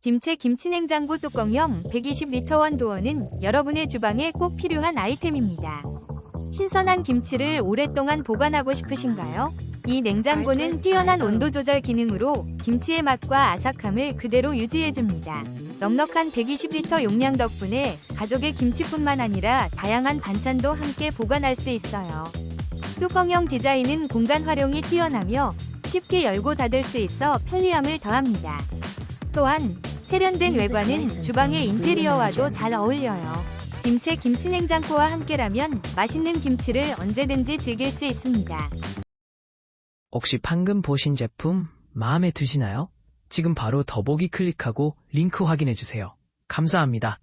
김치 김치냉장고 뚜껑형 120리터 원도어는 여러분의 주방에 꼭 필요한 아이템입니다. 신선한 김치를 오랫동안 보관하고 싶으신가요? 이 냉장고는 뛰어난 온도 조절 기능으로 김치의 맛과 아삭함을 그대로 유지해줍니다. 넉넉한 120리터 용량 덕분에 가족의 김치뿐만 아니라 다양한 반찬도 함께 보관할 수 있어요. 뚜껑형 디자인은 공간 활용이 뛰어나며 쉽게 열고 닫을 수 있어 편리함을 더합니다. 또한 세련된 외관은 주방의 인테리어와도 잘 어울려요. 김치 김치냉장고와 함께라면 맛있는 김치를 언제든지 즐길 수 있습니다. 혹시 방금 보신 제품 마음에 드시나요? 지금 바로 더보기 클릭하고 링크 확인해주세요. 감사합니다.